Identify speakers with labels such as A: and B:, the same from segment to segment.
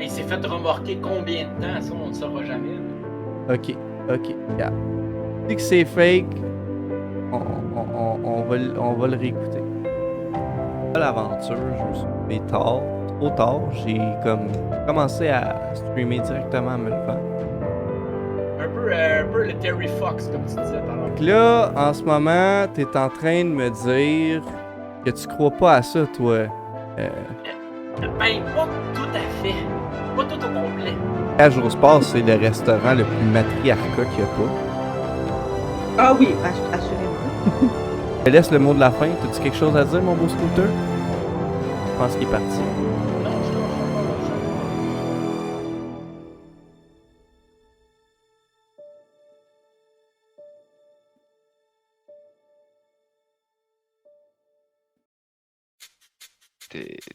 A: Mais il s'est fait remorquer combien de temps? Ça, on ne saura jamais.
B: Ok, regarde. Si que c'est fake, on va le réécouter. L'aventure, je me suis levé tard, trop tard. J'ai comme commencé à streamer directement en me levant.
A: Un peu le Terry Fox, comme tu disais tout à l'heure.
B: Donc là, en ce moment, t'es en train de me dire que tu crois pas à ça, toi.
A: Ben, pas tout à fait. Pas tout au complet.
B: Agerosport, c'est le restaurant le plus matriarcat qu'il y a pas.
C: Ah oui, assurément.
B: Je te laisse le mot de la fin. T'as-tu quelque chose à dire, mon beau scooter? Je pense qu'il est parti.
A: Non, je comprends pas.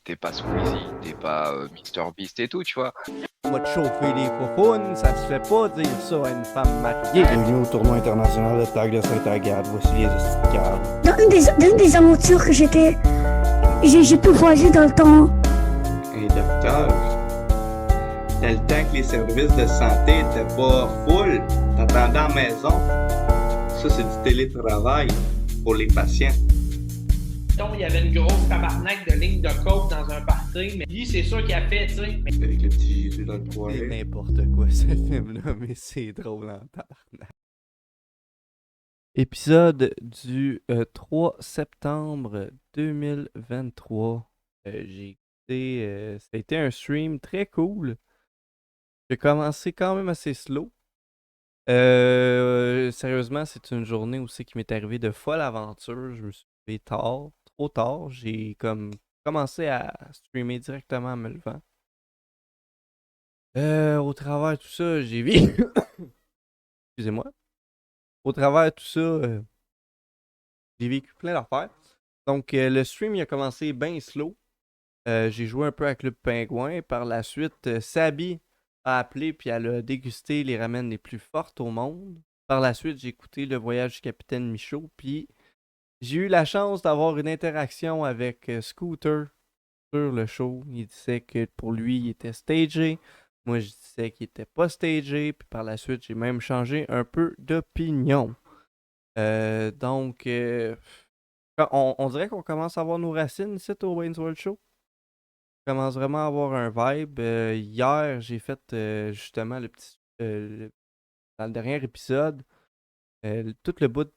D: T'es pas Squeezie, t'es pas MrBeast et tout, tu vois.
B: On va te chauffer les faufounes, ça se fait pas dire ça à une femme mariée.
E: Bienvenue au tournoi international de tag de Saint-Agathe. Voici les esticables.
F: Dans une des aventures que j'ai pu voyager dans le temps.
G: Hey, docteur, dans le temps que les services de santé étaient pas full, t'attendais à la maison. Ça, c'est du télétravail pour les patients.
A: Donc, il y avait une grosse tabarnak de lignes de coke dans un party, mais lui, c'est sûr qu'il a fait, tu sais.
G: Avec le petit Jésus dans le
B: C'est
G: poêle.
B: n'importe quoi ce film-là, mais c'est drôle en tabarnak. Épisode du 3 septembre 2023. J'ai écouté. Ça a été un stream très cool. J'ai commencé quand même assez slow. Sérieusement, c'est une journée aussi qui m'est arrivé de folle aventure. Je me suis levé tard, trop tard. J'ai comme commencé à streamer directement en me levant. Au travers de tout ça, j'ai vu. Excusez-moi. Au travers de tout ça, j'ai vécu plein d'affaires. Donc, le stream il a commencé bien slow. J'ai joué un peu à Club Pingouin. Par la suite, Sabi a appelé puis elle a dégusté les ramen les plus fortes au monde. Par la suite, j'ai écouté Le Voyage du Capitaine Michaud. Puis, j'ai eu la chance d'avoir une interaction avec Scooter sur le show. Il disait que pour lui, il était stagé. Moi, je disais qu'il était pas stagé. Puis par la suite, j'ai même changé un peu d'opinion. Donc, on dirait qu'on commence à avoir nos racines ici au Wayne's World Show. On commence vraiment à avoir un vibe. Hier, j'ai fait justement le petit. Dans le dernier épisode, tout le bout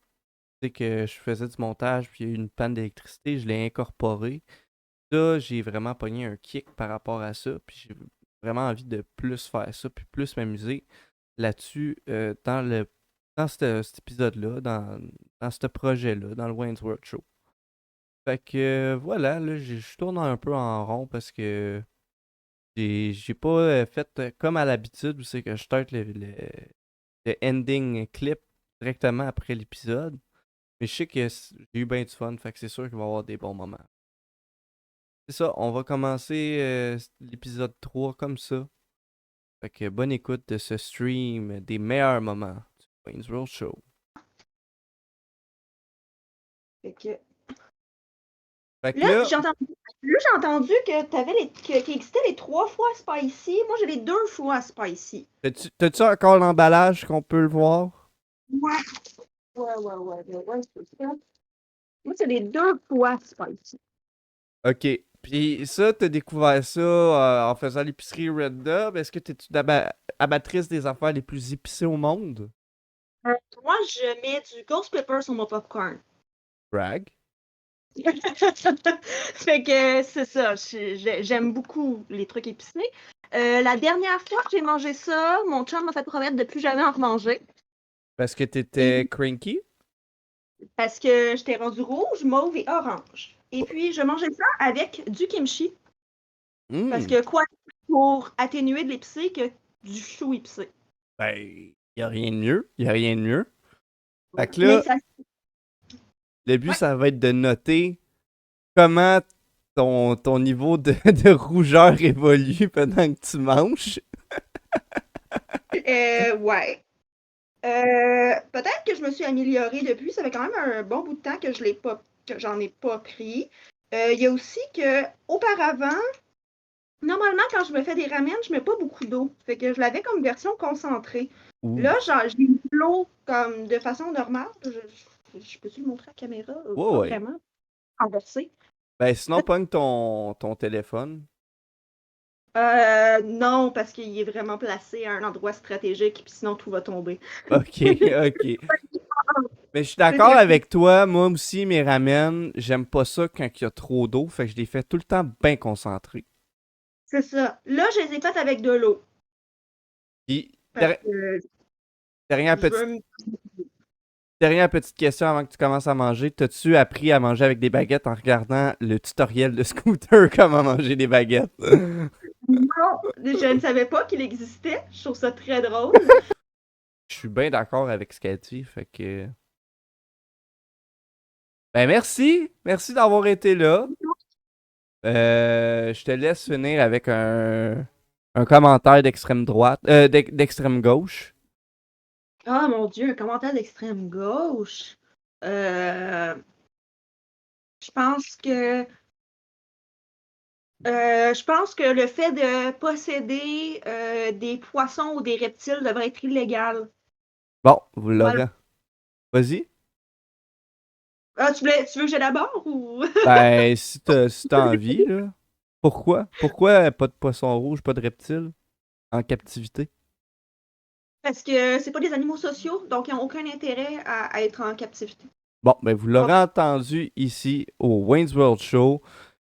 B: que je faisais du montage, puis il y a eu une panne d'électricité, je l'ai incorporé. Là, j'ai vraiment pogné un kick par rapport à ça, puis j'ai vraiment envie de plus faire ça, puis plus m'amuser là-dessus dans cet épisode-là, dans ce projet-là, dans le Wayne's World Show. Fait que voilà, là, je tourne un peu en rond parce que j'ai pas fait comme à l'habitude où c'est que je start le ending clip directement après l'épisode. Mais je sais que j'ai eu bien du fun, fait que c'est sûr qu'il va y avoir des bons moments. C'est ça, on va commencer l'épisode 3 comme ça. Fait que bonne écoute de ce stream des meilleurs moments du Wayne's World Show.
C: Fait que...
B: Fait que
C: Là,
B: là,
C: j'ai entendu que qu'il existait les 3 fois spicy. Moi, j'ai les 2 fois spicy.
B: t'as-tu encore l'emballage qu'on peut le voir?
C: Ouais. Ouais, c'est ça. Moi, c'est les 2 fois spicy.
B: Ok. Puis ça, t'as découvert ça en faisant l'épicerie Red Dub. Est-ce que t'es-tu amatrice des affaires les plus épicées au monde?
C: Moi, je mets du ghost pepper sur mon popcorn.
B: Brag.
C: Fait que c'est ça. J'aime beaucoup les trucs épicés. La dernière fois que j'ai mangé ça, mon chum m'a fait promettre de plus jamais en remanger.
B: Parce que t'étais cranky?
C: Parce que j'étais rendue rouge, mauve et orange. Et puis, je mangeais ça avec du kimchi. Parce que quoi pour atténuer de l'épicé que du chou épicé?
B: Ben, y a rien de mieux. Y a rien de mieux. Fait que là, le but, ça va être de noter comment ton niveau de rougeur évolue pendant que tu manges.
C: Ouais. Peut-être que je me suis améliorée depuis. Ça fait quand même un bon bout de temps que j'en ai pas pris. Il y a aussi que auparavant, Normalement, quand je me fais des ramen, je mets pas beaucoup d'eau. Fait que je l'avais comme version concentrée.
B: Ouh.
C: Là, genre, j'ai mis de l'eau comme de façon normale. Je peux-tu le montrer à la caméra?
B: Ouais,
C: Pas
B: ouais.
C: vraiment. Renversé.
B: Ben, sinon, pogne ton téléphone.
C: Non, parce qu'il est vraiment placé à un endroit stratégique, puis sinon tout va tomber.
B: Ok, ok. Mais je suis d'accord avec toi. Moi aussi, mes ramen, j'aime pas ça quand il y a trop d'eau. Fait que je les fais tout le temps bien concentrés.
C: C'est ça. Là, je les ai faites avec de l'eau.
B: Puis,
C: Parce que
B: dernière
C: je veux
B: petite,
C: me-
B: dernière petite question avant que tu commences à manger. T'as-tu appris à manger avec des baguettes en regardant le tutoriel de Scooter comment manger des baguettes?
C: Non, je ne savais pas qu'il existait. Je trouve ça très drôle.
B: Je suis bien d'accord avec ce qu'elle dit. Fait que. Ben, merci. Merci d'avoir été là. Je te laisse finir avec un commentaire d'extrême droite, d'extrême gauche.
C: Ah mon Dieu, un commentaire d'extrême gauche. Je pense que le fait de posséder des poissons ou des reptiles devrait être illégal.
B: Bon, vous l'aurez. Vas-y.
C: Ah, tu veux que j'ai d'abord ou?
B: Ben, si t'as envie, là. Pourquoi? Pourquoi pas de poisson rouge, pas de reptiles en captivité?
C: Parce que c'est pas des animaux sociaux, donc ils n'ont aucun intérêt à être en captivité.
B: Bon, ben vous l'aurez entendu ici au Wayne's World Show.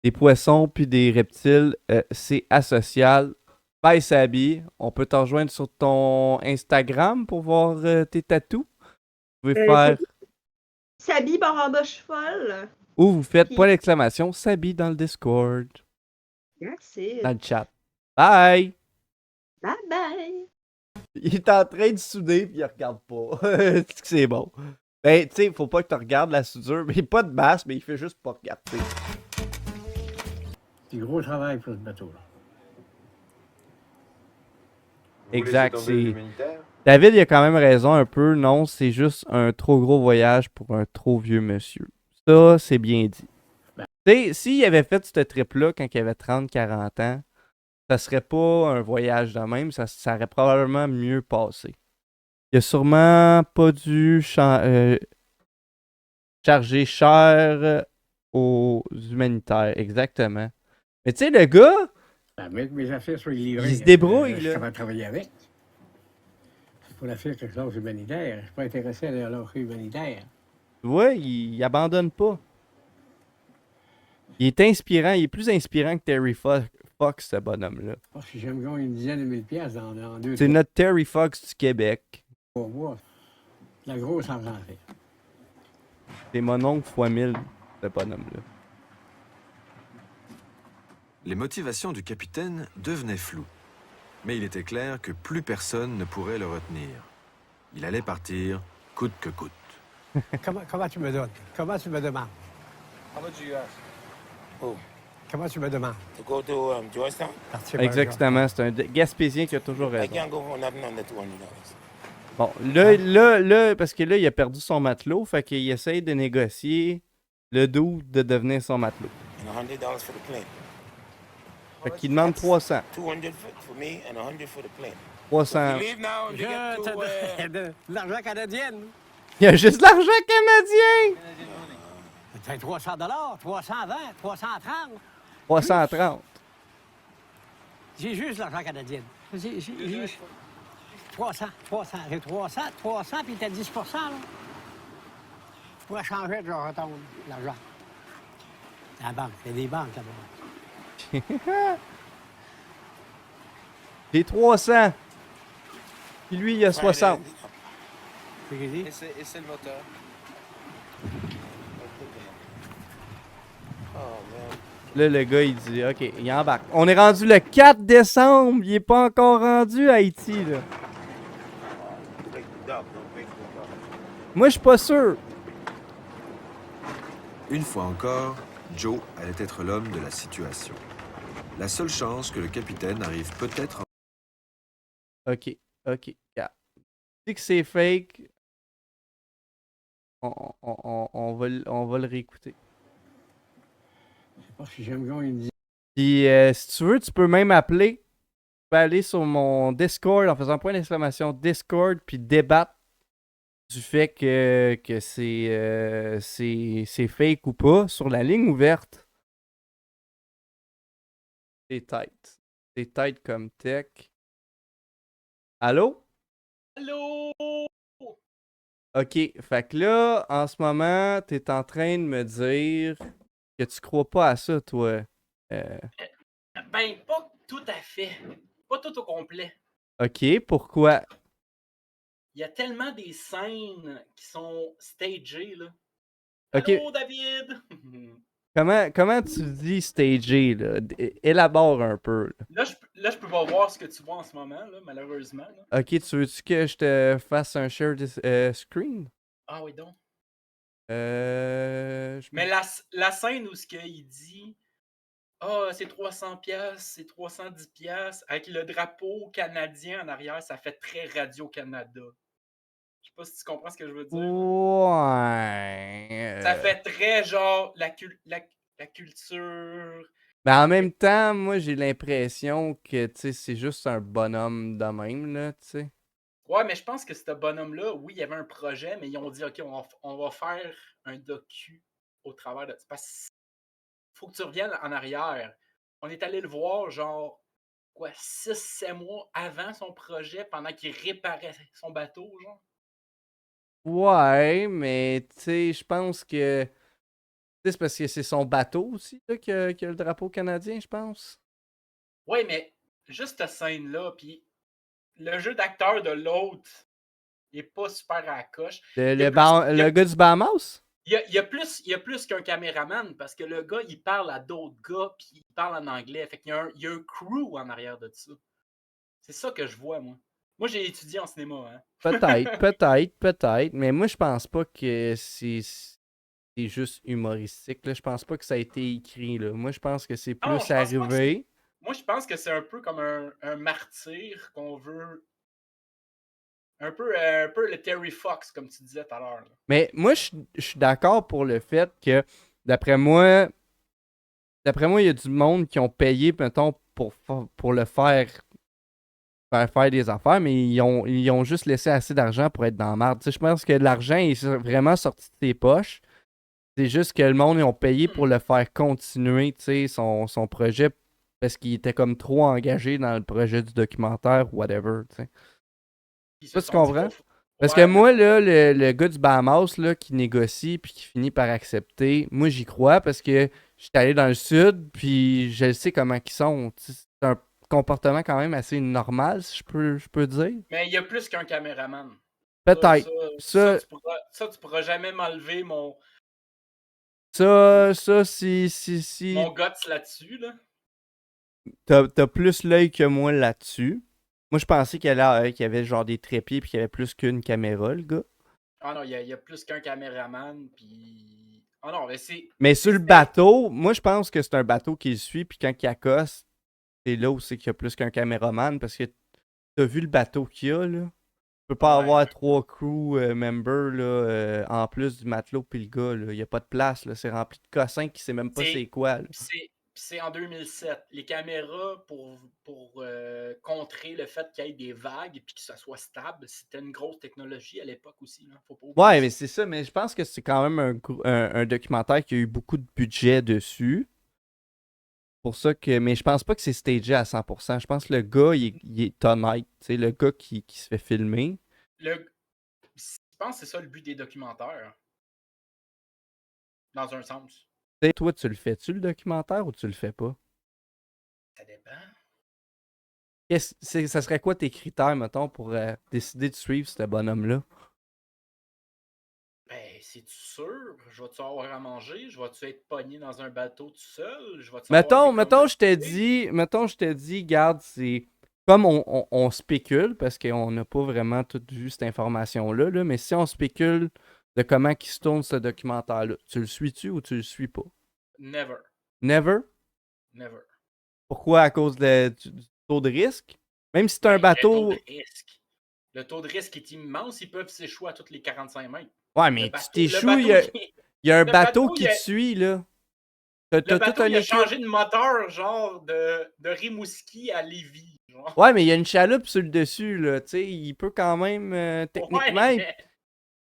B: Des poissons puis des reptiles, c'est asocial. Bye Sabi, on peut te rejoindre sur ton Instagram pour voir tes tatous. Vous pouvez faire...
C: Sabi baramba folle.
B: Ou vous faites
C: Puis-
B: point d'exclamation Sabi dans le Discord,
C: Merci.
B: dans le chat. Bye!
C: Bye bye.
B: Il est en train de souder puis il regarde pas. C'est bon. Ben, tu sais, faut pas que tu regardes la soudure. Mais pas de masse, mais il fait juste pas regarder.
H: Du gros travail pour ce bateau-là.
B: Exact. David, il a quand même raison un peu. Non, c'est juste un trop gros voyage pour un trop vieux monsieur. Ça, c'est bien dit. Tu sais, s'il avait fait ce trip-là quand il avait 30-40 ans, ça serait pas un voyage de même. Ça aurait probablement mieux passé. Il a sûrement pas dû charger cher aux humanitaires. Exactement. Mais tu sais, le gars,
H: Mettre mes affaires sur les livrets.
B: il se débrouille,
H: Je suis
B: là.
H: capable de travailler avec. C'est pas l'affaire que je lâche humanitaire. Je suis pas intéressé à la lâcher humanitaire.
B: Tu vois, il abandonne pas. Il est inspirant. Il est plus inspirant que Terry Fox, ce bonhomme-là.
H: Parce que j'aime gagner une dizaine de mille piastres dans 2
B: C'est notre Terry Fox du Québec.
H: 3 mois. La grosse en fait.
B: C'est mon oncle fois 1000, ce bonhomme-là.
I: Les motivations du capitaine devenaient floues. Mais il était clair que plus personne ne pourrait le retenir. Il allait partir, coûte que coûte.
H: Comment tu me donnes? Comment tu me demandes?
J: How much do you ask?
H: Oh. Comment tu me demandes?
J: To go to Georgetown?
H: Partir par
B: Exactement, c'est un Gaspésien qui a toujours
J: I
B: raison.
J: can't go for nothing under $200.
B: Bon, là, parce que là, il a perdu son matelot, fait qu'il essaye de négocier le dude de devenir son matelot.
J: And $100 for the plane.
B: Fait qu'il demande 300.
J: 200 for me and 100 for the plane.
B: 300.
J: You leave now and you get to
H: de l'argent canadien.
B: Il y a juste l'argent canadien!
H: C'est 300 320, 330.
B: 330.
H: J'ai juste l'argent canadien. J'ai 300. J'ai 300, puis t'as 10 là. Je pourrais changer, je retourne l'argent. La banque, il y a des banques là-bas.
B: J'ai 300. Puis lui, il a 60.
H: C'est ce qu'il dit?
J: Et c'est le moteur. Oh man.
B: Là, le gars, il dit, OK, il embarque. On est rendu le 4 décembre. Il est pas encore rendu à Haïti, là. Moi, je suis pas sûr.
I: Une fois encore, Joe allait être l'homme de la situation. La seule chance que le capitaine arrive peut-être en...
B: OK. Yeah. Si que c'est fake, on va le réécouter.
H: Parce que j'aime gagner une dizaine.
B: Puis si tu veux, tu peux même appeler. Tu peux aller sur mon Discord en faisant point d'exclamation Discord, puis débattre du fait que c'est fake ou pas sur la ligne ouverte. C'est tight. C'est tight comme tech. Allô?
A: Allô?
B: Ok, fait que là, en ce moment, t'es en train de me dire que tu crois pas à ça, toi.
A: Ben, pas tout à fait. Pas tout au complet.
B: Ok, pourquoi?
A: Il y a tellement des scènes qui sont stagées, là.
B: Ok,
A: Allô, David?
B: comment tu dis stagé, là? Élabore un peu, là.
A: Là, je peux pas voir ce que tu vois en ce moment, là, malheureusement. Là.
B: Ok, tu veux-tu que je te fasse un share screen?
A: Ah oui, donc.
B: Je
A: Mais la scène où il dit ah, c'est 300$, c'est 310$, avec le drapeau canadien en arrière, ça fait très Radio-Canada. Je sais pas si tu comprends ce que je veux dire.
B: Ouais.
A: Ça fait très genre la culture.
B: Mais en même temps, moi, j'ai l'impression que, tu sais, c'est juste un bonhomme de même, là, tu sais.
A: Ouais, mais je pense que ce bonhomme-là, oui, il y avait un projet, mais ils ont dit, OK, on va faire un docu au travers de... Parce qu'il faut que tu reviennes en arrière. On est allé le voir, genre, quoi, 6-7 mois avant son projet, pendant qu'il réparait son bateau, genre.
B: Ouais, mais, tu sais, je pense que... Tu sais, c'est parce que c'est son bateau aussi, là, qui a le drapeau canadien, je pense.
A: Ouais, mais juste cette scène-là, puis le jeu d'acteur de l'autre, il est pas super à la coche.
B: Le gars du Bahamas?
A: Il y a plus qu'un caméraman parce que le gars, il parle à d'autres gars puis il parle en anglais. Fait qu'il y a un crew en arrière de ça. C'est ça que je vois, moi. Moi, j'ai étudié en cinéma, hein.
B: Peut-être, mais moi, je pense pas que c'est juste humoristique, là. Je pense pas que ça a été écrit, là. Moi, je pense que c'est
A: Non,
B: plus arrivé.
A: moi, je pense que c'est un peu comme un martyr qu'on veut. Un peu le Terry Fox, comme tu disais tout à l'heure.
B: Mais moi, je suis d'accord pour le fait que, d'après moi, il y a du monde qui ont payé, mettons, pour le faire des affaires, mais ils ont juste laissé assez d'argent pour être dans la merde. Tu sais, je pense que l'argent est vraiment sorti de ses poches. C'est juste que le monde, ils ont payé pour le faire continuer, tu sais, son projet, parce qu'il était comme trop engagé dans le projet du documentaire, whatever, tu sais.
A: Ils
B: Ça,
A: se
B: tu
A: sont dit,
B: comprends?
A: faut-
B: Parce
A: Ouais,
B: que moi, là, le gars du Bahamas, là, qui négocie puis qui finit par accepter, moi, j'y crois parce que j'étais allé dans le sud, puis je sais comment ils sont. Tu sais, c'est un comportement quand même assez normal, si je peux dire.
A: mais il y a plus qu'un caméraman.
B: Peut-être.
A: Ça,
B: Ça,
A: tu pourras jamais m'enlever mon
B: si
A: guts là-dessus, là.
B: t'as plus l'œil que moi là-dessus. Moi, je pensais qu'il y avait genre des trépieds puis qu'il y avait plus qu'une caméra, le gars.
A: Ah non, il y a plus qu'un caméraman, puis... Ah non, mais c'est...
B: Mais sur le bateau, moi, je pense que c'est un bateau qui le suit, puis quand il accoste, c'est là où c'est qu'il y a plus qu'un caméraman, parce que t'as vu le bateau qu'il y a, là? Tu peux pas avoir 3 crew members, là, en plus du matelot puis le gars, là. Il y a pas de place, là. C'est rempli de cossins qui sait même pas c'est quoi, là.
A: C'est en 2007. Les caméras, pour contrer le fait qu'il y ait des vagues et que ça soit stable, c'était une grosse technologie à l'époque aussi, là. Faut pas oublier
B: Ouais,
A: ça.
B: mais c'est ça, mais je pense que c'est quand même un documentaire qui a eu beaucoup de budget dessus. Pour ça que. Mais je pense pas que c'est stagé à 100%. Je pense que le gars, il est honnête. Tu sais, le gars qui se fait filmer.
A: Je pense que c'est ça le but des documentaires. Dans un sens.
B: Tu sais, toi, tu le fais-tu le documentaire ou tu le fais pas?
A: Ça dépend.
B: Ça serait quoi tes critères, mettons, pour décider de suivre ce bonhomme-là?
A: Ben, c'est-tu sûr? Je vais-tu avoir à manger? Je vais-tu être pogné dans un bateau tout seul?
B: Mettons, je t'ai dit, garde, c'est comme on spécule, parce qu'on n'a pas vraiment tout vu cette information-là, là, mais si on spécule de comment il se tourne ce documentaire-là, tu le suis-tu ou tu le suis pas?
A: Never.
B: Never?
A: Never.
B: Pourquoi? À cause du taux de risque? Même si c'est un bateau...
A: Le taux de risque est immense, ils peuvent s'échouer à tous les 45 mètres.
B: Ouais, mais tu t'échoues, il y a un bateau qui te suit, là. T'as
A: Le
B: toute
A: bateau,
B: une
A: il a
B: équipe.
A: changé de moteur, genre de Rimouski à Lévis. Genre.
B: Ouais, mais il y a une chaloupe sur le dessus, là. Tu sais, il peut quand même. Techniquement,
A: Ouais,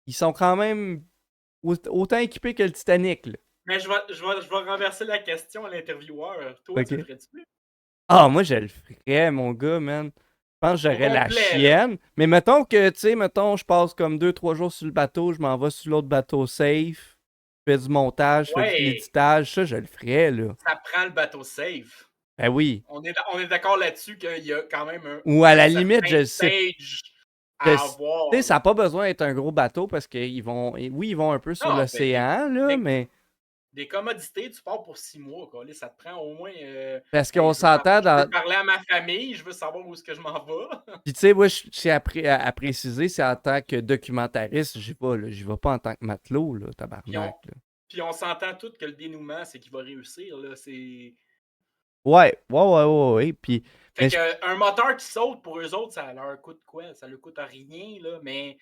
B: ils sont quand même autant équipés que le Titanic, là.
A: mais je vais renverser la question à l'intervieweur. Toi, tu
B: Ok.
A: le ferais-tu?
B: Ah, moi, je le ferais, mon gars, man. Je pense que
A: Au
B: j'aurais la
A: complet, là.
B: chienne. Mais mettons que, tu sais, je passe comme 2-3 jours sur le bateau, je m'en vais sur l'autre bateau safe, je fais du montage, je fais de
A: Ouais,
B: l'éditage, ça, je le ferais, là.
A: ça prend le bateau safe.
B: Ben oui.
A: On est d'accord là-dessus qu'il y a quand même
B: Ou à la
A: certain
B: limite, je le sais.
A: stage
B: Tu
A: à
B: sais,
A: avoir.
B: ça n'a pas besoin d'être un gros bateau parce qu'ils vont. Oui, ils vont un peu sur
A: Non, ben,
B: l'océan, là, mais.
A: Des commodités, tu pars pour 6 mois. Quoi. Là, ça te prend au moins.
B: Parce
A: hey,
B: qu'on s'entend
A: je veux
B: dans.
A: parler à ma famille, je veux savoir où est-ce que je m'en vais.
B: Puis tu sais, moi, je tiens à préciser, c'est en tant que documentariste, j'y vais pas en tant que matelot, là, tabarnak. Là.
A: Puis on s'entend tous que le dénouement, c'est qu'il va réussir. Là. C'est...
B: Ouais. Puis,
A: Fait qu'un moteur qui saute, pour eux autres, ça leur coûte quoi? Ça leur coûte rien, là, mais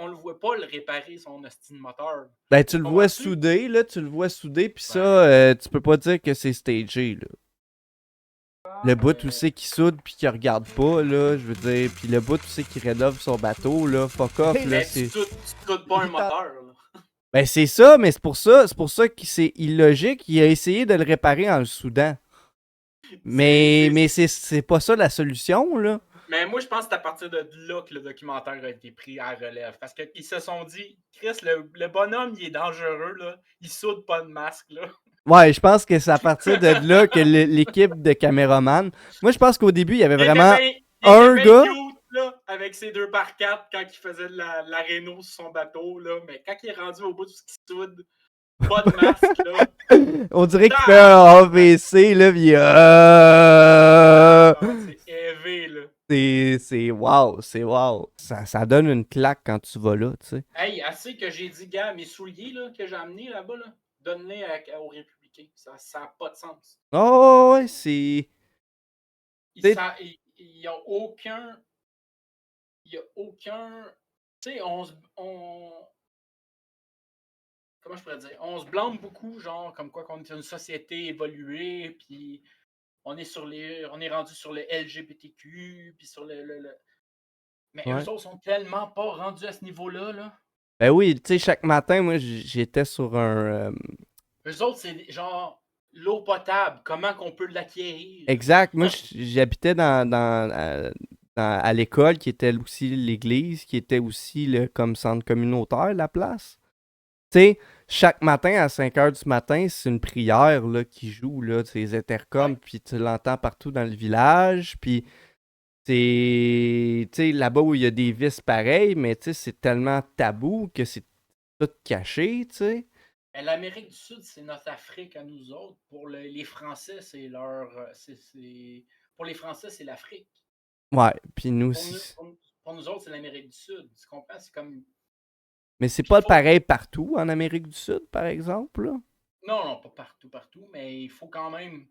A: on le voit pas le réparer, son hostie de moteur.
B: ben, tu le vois
A: Comprends-tu?
B: soudé, là, puis ça, tu peux pas dire que c'est stagé, là. Le bout où c'est qu'il soude puis qu'il regarde pas, là, je veux dire, puis le bout où c'est qu'il rénove son bateau, là, fuck off, là,
A: Mais
B: c'est...
A: tu soudes pas un moteur. Là.
B: Ben, c'est ça, mais c'est pour ça que c'est illogique, il a essayé de le réparer en le soudant. Mais c'est pas ça la solution, là.
A: Mais moi, je pense que c'est à partir de là que le documentaire a été pris à relève. Parce qu'ils se sont dit, Chris, le bonhomme, il est dangereux, là. Il soude pas de masque, là.
B: Ouais, je pense que c'est à partir de là que l'équipe de caméraman... Moi, je pense qu'au début, il y avait vraiment un gars...
A: Cute, là, avec ses 2x4 quand il faisait de la réno sur son bateau, là. Mais quand il est rendu au bout de ce qu'il soude, pas de masque, là.
B: On dirait qu'il fait un AVC, là, puis...
A: C'est élevé, là.
B: C'est wow. Ça donne une claque quand tu vas là, tu sais.
A: Hey, assez que j'ai dit, gars, mes souliers, là, que j'ai amenés là-bas, là, donne-les aux Républicains. Ça n'a pas de sens.
B: Oh, ouais, c'est...
A: Il n'y a aucun... Tu sais, comment je pourrais dire? On se blâme beaucoup, genre, comme quoi qu'on est une société évoluée, puis on est rendu sur le LGBTQ, puis sur le... Mais
B: Ouais.
A: eux autres sont tellement pas rendus à ce niveau-là, là.
B: Ben oui, tu sais, chaque matin, moi, j'étais sur un...
A: Eux autres, c'est genre l'eau potable. Comment qu'on peut l'acquérir?
B: Exact. Moi, j'habitais à l'école, qui était aussi l'église, qui était aussi comme centre communautaire, la place. Tu sais, chaque matin à 5h du matin, c'est une prière là, qui joue, là, ces intercoms, puis tu l'entends partout dans le village, puis tu sais, là-bas où il y a des vices pareils, mais tu sais, c'est tellement tabou que c'est tout caché, tu sais.
A: Mais l'Amérique du Sud, c'est notre Afrique à nous autres. Pour les Français, c'est leur... Pour les Français, c'est l'Afrique.
B: Ouais, puis nous aussi.
A: Pour nous autres, c'est l'Amérique du Sud. Tu comprends? C'est comme...
B: Mais c'est pas pareil partout en Amérique du Sud, par exemple, là?
A: Non, pas partout, mais il faut quand même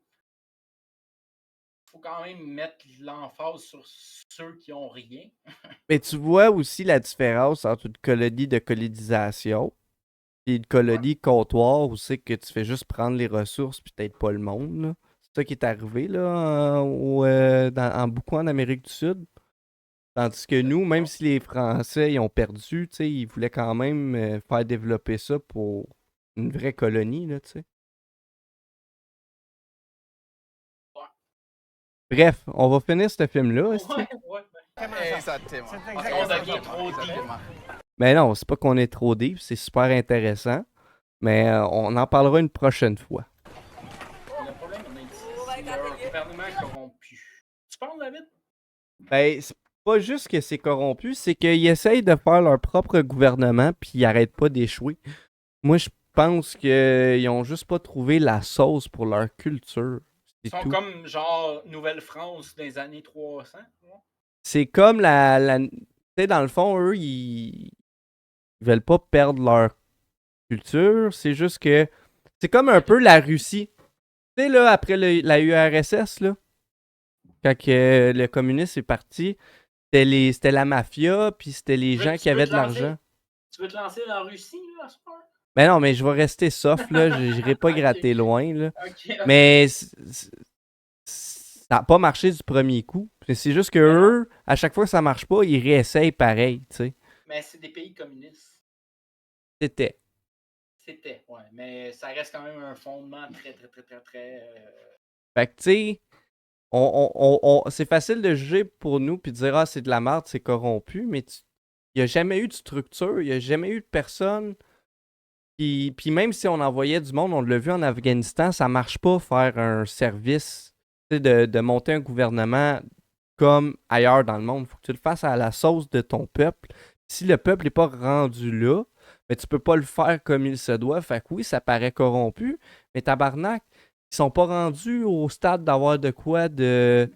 A: mettre l'emphase sur ceux qui ont rien.
B: Mais tu vois aussi la différence entre une colonie de colonisation et une colonie comptoir où c'est que tu fais juste prendre les ressources puis t'aides pas le monde, là. C'est ça qui est arrivé là, beaucoup en Amérique du Sud. Tandis que nous, même si les Français ils ont perdu, tu sais, ils voulaient quand même faire développer ça pour une vraie colonie, là, tu sais. Bref, on va finir ce film-là.
A: Ouais.
J: Exactement.
A: On devient trop deep.
B: Mais non, c'est pas qu'on est trop deep, c'est super intéressant. Mais on en parlera une prochaine fois.
A: Le problème en Haïti, c'est un gouvernement corrompu. Tu penses, David?
B: Ben, c'est pas juste que c'est corrompu, c'est qu'ils essayent de faire leur propre gouvernement puis ils arrêtent pas d'échouer. Moi, je pense qu'ils ont juste pas trouvé la sauce pour leur culture.
A: Ils sont comme genre Nouvelle-France dans les années 300.
B: C'est comme tu sais, dans le fond, eux, ils veulent pas perdre leur culture. C'est juste que c'est comme un peu la Russie. Tu sais, là, après la URSS, là, quand le communisme est parti, c'était la mafia, puis c'était les gens qui avaient de l'argent.
A: Tu veux te lancer dans la Russie, là, à ce moment?
B: Mais non, mais je vais rester soft, là. J'irai pas gratter loin, là.
A: Ok.
B: Mais ça n'a pas marché du premier coup. C'est juste que eux, à chaque fois que ça marche pas, ils réessayent pareil, tu sais.
A: Mais c'est des pays communistes.
B: C'était.
A: C'était, ouais. Mais ça reste quand même un fondement très.
B: Fait que, tu sais, c'est facile de juger pour nous puis de dire, ah, c'est de la merde, c'est corrompu, mais il n'y a jamais eu de structure, il n'y a jamais eu de personne. Puis même si on envoyait du monde, on l'a vu en Afghanistan, ça marche pas faire un service, tu sais, de monter un gouvernement comme ailleurs dans le monde. Faut que tu le fasses à la sauce de ton peuple. Si le peuple n'est pas rendu là, ben, tu peux pas le faire comme il se doit. Fait que oui, ça paraît corrompu, mais tabarnak, ils sont pas rendus au stade d'avoir de quoi de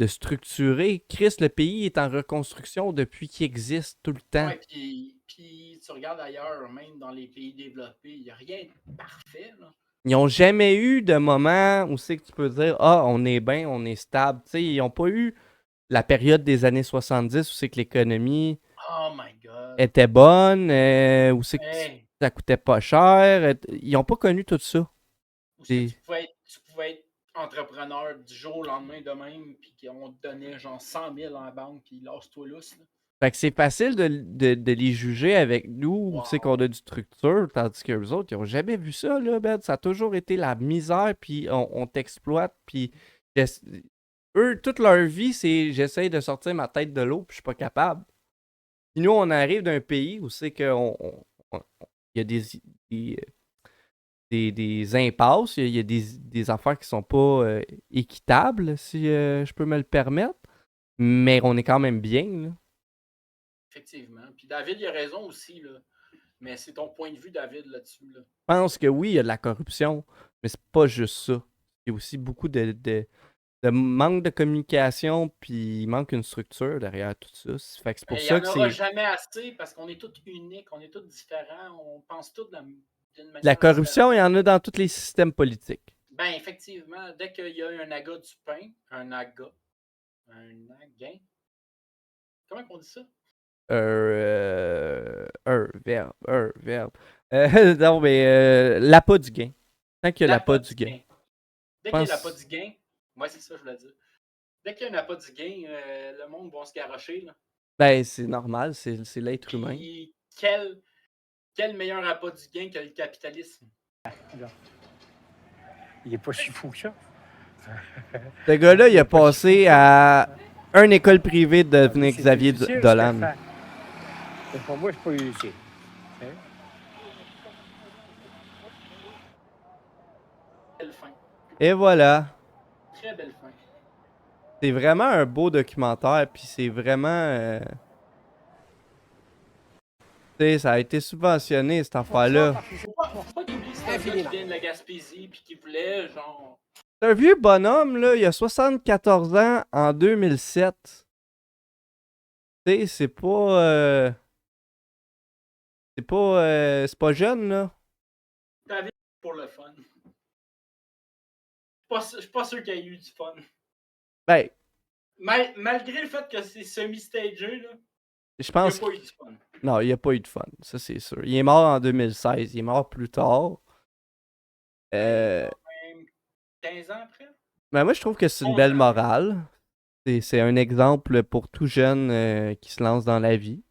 B: structurer. Chris, le pays est en reconstruction depuis qu'il existe tout le temps.
A: Ouais, puis tu regardes ailleurs, même dans les pays développés, il n'y a rien de parfait, là.
B: Ils n'ont jamais eu de moment où c'est que tu peux dire, ah, on est bien, on est stable. Tu sais, ils n'ont pas eu la période des années 70 où c'est que l'économie
A: Oh my god.
B: était bonne, où c'est que
A: Hey.
B: ça coûtait pas cher. Ils n'ont pas connu tout ça.
A: Où c'est que tu pouvais être entrepreneur du jour au lendemain de même, puis qu'on te donnait genre 100 000 en banque, puis lâche-toi lousse, là.
B: Fait que c'est facile de les juger avec nous, où c'est qu'on a du structure, tandis que les autres, ils n'ont jamais vu ça, là, Ben. Ça a toujours été la misère, puis on t'exploite, puis eux, toute leur vie, c'est j'essaye de sortir ma tête de l'eau, puis je suis pas capable. Puis nous, on arrive d'un pays où c'est qu'il y a des impasses, il y a des affaires qui sont pas équitables, si je peux me le permettre, mais on est quand même bien, là.
A: Effectivement. Puis David, il a raison aussi, là. Mais c'est ton point de vue, David, là-dessus, là.
B: Je pense que oui, il y a de la corruption, mais c'est pas juste ça. Il y a aussi beaucoup de manque de communication, puis il manque une structure derrière tout ça. Fait que c'est pour ça que
A: il n'y en aura
B: c'est...
A: jamais assez parce qu'on est tous uniques, on est tous différents, on pense tous d'une manière
B: La corruption,
A: différente.
B: il y en a dans tous les systèmes politiques.
A: Ben, effectivement, dès qu'il y a un aga du pain, un again, comment on dit ça?
B: Verbe. Non, mais l'appât du gain. Tant qu'il y a l'appât du gain.
A: Dès qu'il y a l'appât du gain, moi c'est ça, je voulais dire. Dès qu'il y a un appât du gain, le monde va se garrocher, là.
B: Ben, c'est normal, c'est l'être humain.
A: Puis, quel meilleur appât du gain que le capitalisme?
H: Il est pas si fou que ça.
B: Ce gars-là, il a passé à une école privée de devenir Xavier Dolan.
H: Pour moi, c'est pas utile.
A: Belle fin.
B: Et voilà.
A: Très belle fin.
B: C'est vraiment un beau documentaire, puis c'est vraiment... Tu sais, ça a été subventionné, cette affaire-là.
A: Faut pas oublier que c'est un gars qui vient de la Gaspésie puis qui voulait, genre...
B: C'est un vieux bonhomme, là, il a 74 ans en 2007. Tu sais, c'est pas... c'est pas jeune, là.
A: David, pour le fun. Je suis pas sûr qu'il y ait eu du fun.
B: Ben...
A: Malgré le fait que c'est semi-stagé, là,
B: je pense
A: il n'y a pas eu du fun.
B: Non, il n'y a pas eu de fun, ça c'est sûr. Il est mort en 2016, il est mort plus tard.
A: 15 ans après?
B: Ben moi, je trouve que c'est une belle morale. C'est un exemple pour tout jeune qui se lance dans la vie.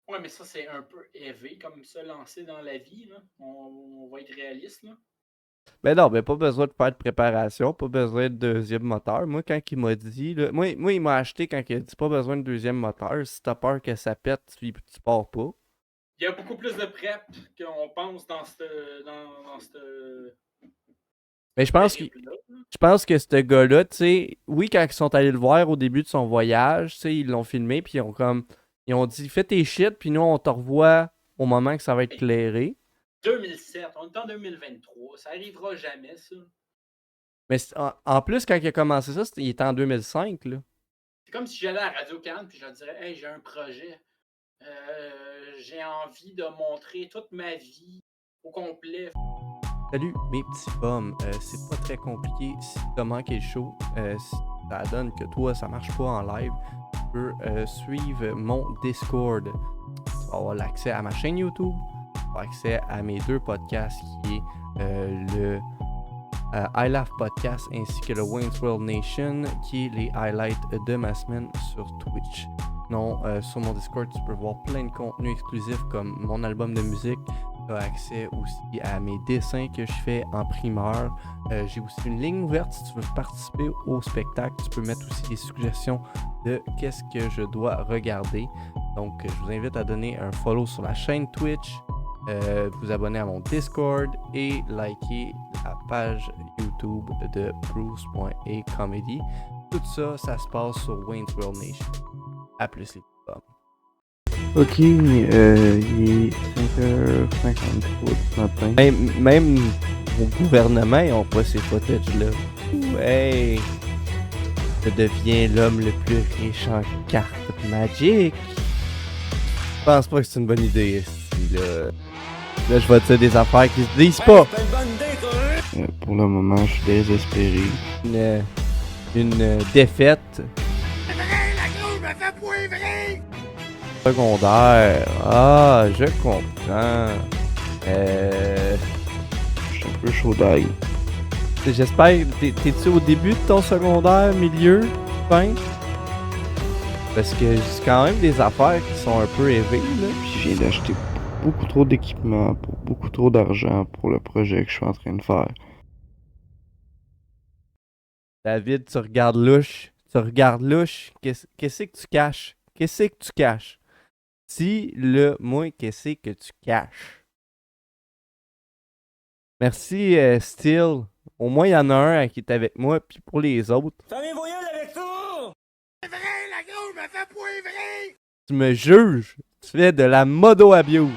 A: Ouais, mais ça, c'est un peu élevé comme se lancer dans la vie, là. On va être réaliste, là.
B: Ben non, ben pas besoin de faire de préparation, pas besoin de deuxième moteur. Moi, quand il m'a dit... Là, moi, il m'a acheté quand il a dit pas besoin de deuxième moteur. Si t'as peur que ça pète, tu pars pas.
A: Il y a beaucoup plus de prep qu'on pense dans cette...
B: Mais je pense que ce gars-là, tu sais, oui, quand ils sont allés le voir au début de son voyage, tu sais, ils l'ont filmé, puis ils ont dit, fais tes shit, puis nous, on te revoit au moment que ça va être clairé.
A: 2007, on est en 2023, ça arrivera jamais, ça.
B: Mais en plus, quand il a commencé ça, il était en 2005, là.
A: C'est comme si j'allais à Radio-Can, puis je leur dirais, hey, j'ai un projet. J'ai envie de montrer toute ma vie au complet.
B: Salut mes petits pommes, c'est pas très compliqué si t'as manqué le show, si ça donne que toi ça marche pas en live, tu peux suivre mon Discord, tu vas avoir l'accès à ma chaîne YouTube, tu vas accès à mes 2 podcasts qui est le I Laugh Podcast ainsi que le Wayne's World Nation qui est les highlights de ma semaine sur Twitch. Non, sur mon Discord, tu peux voir plein de contenus exclusifs comme mon album de musique. Tu as accès aussi à mes dessins que je fais en primeur. J'ai aussi une ligne ouverte si tu veux participer au spectacle. Tu peux mettre aussi des suggestions de qu'est-ce que je dois regarder. Donc, je vous invite à donner un follow sur la chaîne Twitch, vous abonner à mon Discord et liker la page YouTube de Bruce.acomedy. Tout ça, ça se passe sur Wayne's World Nation. À plus les pommes.
E: Ok, il est 5h53 du matin.
B: Même au gouvernement, ils n'ont pas ces footages-là. Ouais, je deviens l'homme le plus riche en cartes Magic. Je pense pas que c'est une bonne idée, là. Là, je vais te dire des affaires qui se disent pas.
E: Pour le moment, je suis désespéré.
B: Une défaite. Secondaire. Ah, je comprends.
E: Je suis un peu chaud d'ail.
B: J'espère. T'es-tu au début de ton secondaire, milieu, fin? Parce que j'ai quand même des affaires qui sont un peu élevées, là.
E: Puis je viens d'acheter beaucoup trop d'équipements pour beaucoup trop d'argent pour le projet que je suis en train de faire.
B: David, tu regardes louche. Tu regardes louche. Qu'est-ce que tu caches? Qu'est-ce que tu caches? Dis-le-moi, qu'est-ce que tu caches? Merci, Steel. Au moins, il y en a un qui est avec moi, puis pour les autres. Tu me juges. Tu fais de la modo-abuse.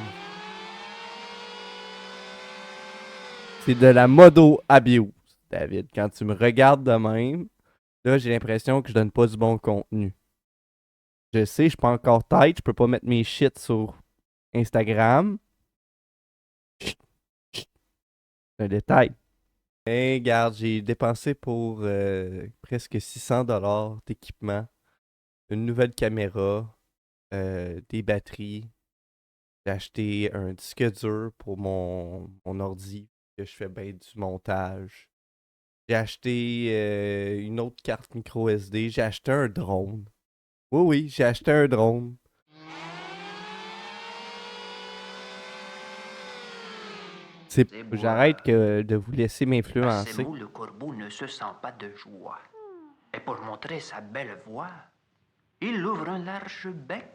B: C'est de la modo-abuse, David. Quand tu me regardes de même, là, j'ai l'impression que je donne pas du bon contenu. Je sais, je suis pas encore tête, je peux pas mettre mes shit sur Instagram. Chut, chut. C'est un détail. Hey, regarde, j'ai dépensé pour presque $600 d'équipement, une nouvelle caméra, des batteries. J'ai acheté un disque dur pour mon ordi, que je fais bien du montage. J'ai acheté une autre carte micro SD. J'ai acheté un drone. Oui, j'ai acheté un drone. J'arrête de vous laisser m'influencer.
K: Le corbeau ne se sent pas de joie. Et pour montrer sa belle voix, il ouvre un large bec,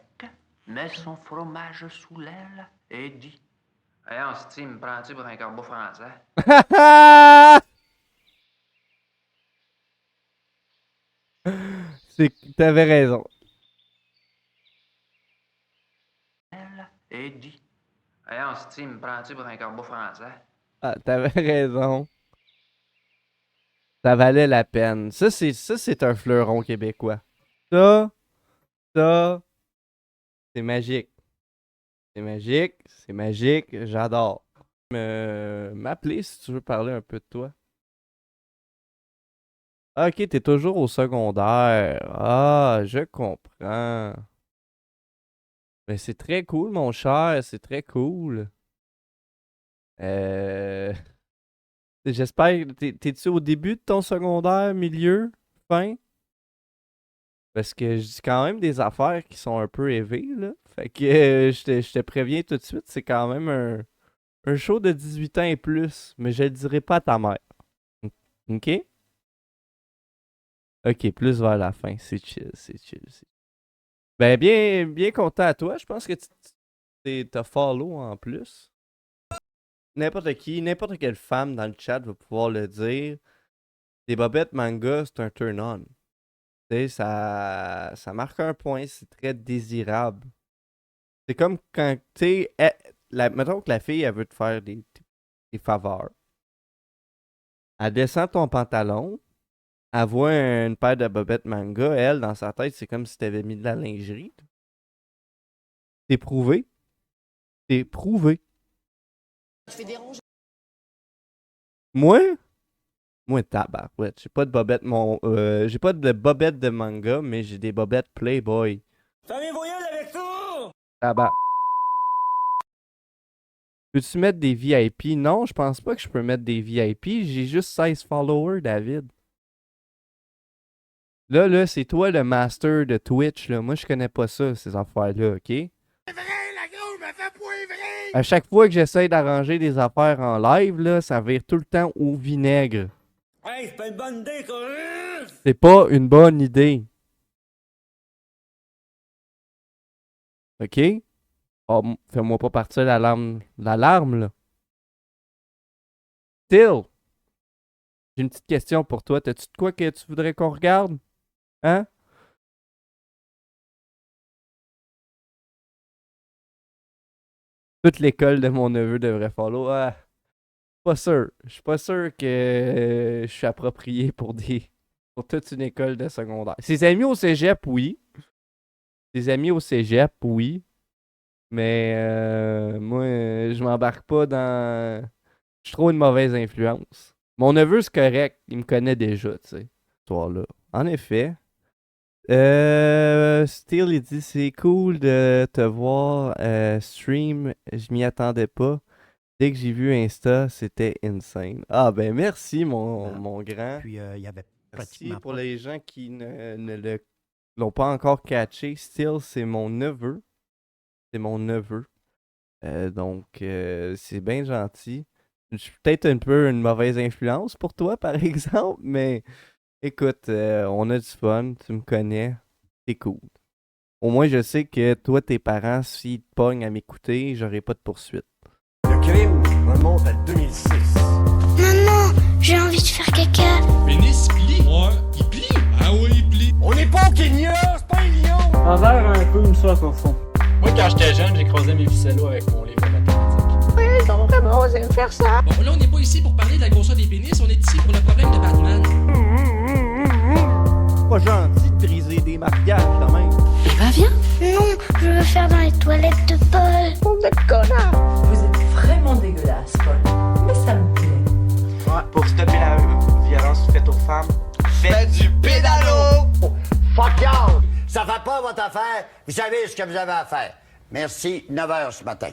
K: met son fromage sous l'aile et dit: Hey, on se dit, me prends-tu pour un corbeau français?
B: T'avais raison.
K: Et dit: Hey, on se dit, me prends-tu pour un corbeau français?
B: Ah, t'avais raison. Ça valait la peine. Ça, c'est un fleuron québécois. Ça, c'est magique. C'est magique, c'est magique, j'adore. M'appeler si tu veux parler un peu de toi. Ok, t'es toujours au secondaire. Ah, je comprends. Mais c'est très cool, mon cher, c'est très cool. J'espère. T'es-tu au début de ton secondaire, milieu, fin? Parce que je dis quand même des affaires qui sont un peu élevées, là. Fait que je te préviens tout de suite, c'est quand même un show de 18 ans et plus. Mais je le dirai pas à ta mère. Ok? Ok, plus vers la fin. C'est chill, c'est chill. Ben, bien content à toi. Je pense que t'as follow en plus. N'importe qui, n'importe quelle femme dans le chat va pouvoir le dire. Les bobettes manga, c'est un turn-on. Tu sais, ça marque un point, c'est très désirable. C'est comme quand, tu sais, mettons que la fille, elle veut te faire des faveurs. Elle descend ton pantalon, elle voit une paire de bobettes manga, elle, dans sa tête, c'est comme si t'avais mis de la lingerie. C'est prouvé. C'est prouvé.
L: Je fais déranger.
B: Moi, tabarouette. J'ai pas de bobette j'ai pas de bobette de manga, mais j'ai des bobettes Playboy.
H: Famille voyelle avec tout!
B: Tabac. Peux-tu mettre des VIP? Non, je pense pas que je peux mettre des VIP. J'ai juste 16 followers, David. Là, c'est toi le master de Twitch, là. Moi, je connais pas ça, ces affaires-là, OK? À chaque fois que j'essaie d'arranger des affaires en live, là, ça vire tout le temps au vinaigre.
H: Hey, c'est pas une bonne idée, quoi!
B: C'est pas une bonne idée. OK? Oh, fais-moi pas partir l'alarme, là. Still, j'ai une petite question pour toi. T'as-tu de quoi que tu voudrais qu'on regarde? Hein? Toute l'école de mon neveu devrait follow. Ah, pas sûr. Je suis pas sûr que je suis approprié pour toute une école de secondaire. Ses amis au cégep, oui. Ses amis au cégep, oui. Mais moi, je m'embarque pas dans... Je suis trop une mauvaise influence. Mon neveu, c'est correct. Il me connaît déjà, tu sais. Toi-là. En effet. Still, il dit c'est cool de te voir stream. Je m'y attendais pas. Dès que j'ai vu Insta, c'était insane. Ah ben merci mon grand.
H: Puis il y avait
B: Merci pour les gens qui ne l'ont pas encore catché. Still, c'est mon neveu. C'est mon neveu. Donc c'est bien gentil. Je suis peut-être un peu une mauvaise influence pour toi, par exemple, mais écoute, on a du fun, tu me connais, c'est cool. Au moins, je sais que toi, tes parents, s'ils te pognent à m'écouter, j'aurai pas de poursuite.
H: Le crime remonte à 2006.
F: Maman, j'ai envie de faire caca.
M: Pénis plie. Ouais, il plie. Ah oui, il plie.
H: On n'est pas au Kenya, c'est pas un lion!
N: Envers un peu une soif au fond.
A: Moi, quand j'étais jeune, j'ai croisé mes ficellos avec mon livre de mathématiques.
F: Oui, ils ont vraiment osé me faire ça.
M: Bon, là, on n'est pas ici pour parler de la grosseur des pénis, on est ici pour le problème de Batman.
B: Pas gentil de briser des mariages quand même.
F: Il va bien? Non, je veux faire dans les toilettes de Paul. Bande de connards.
L: Vous êtes vraiment dégueulasse, Paul. Mais ça me plaît.
G: Ouais, pour stopper la violence faite aux femmes, faites du pédalo!
H: Fuck y'all! Ça fait pas votre affaire, vous savez ce que vous avez à faire. Merci, 9h ce matin.